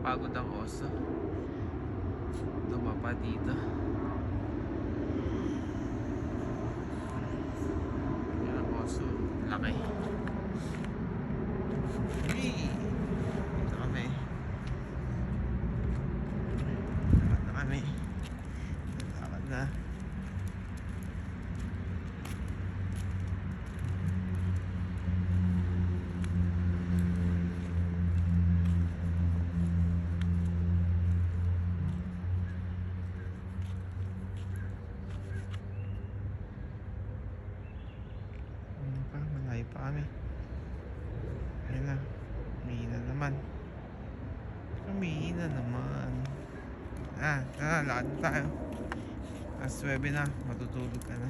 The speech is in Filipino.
Napagod ang oso. Dumapa dito. Yan ang oso. Laki. Hey! Ito kami. Ito kami. Lakad na. Malayo pa kami. Ayun na. Umihina naman. Umihina naman. Lakad na tayo. Alas 9 na. Matutulog ka na.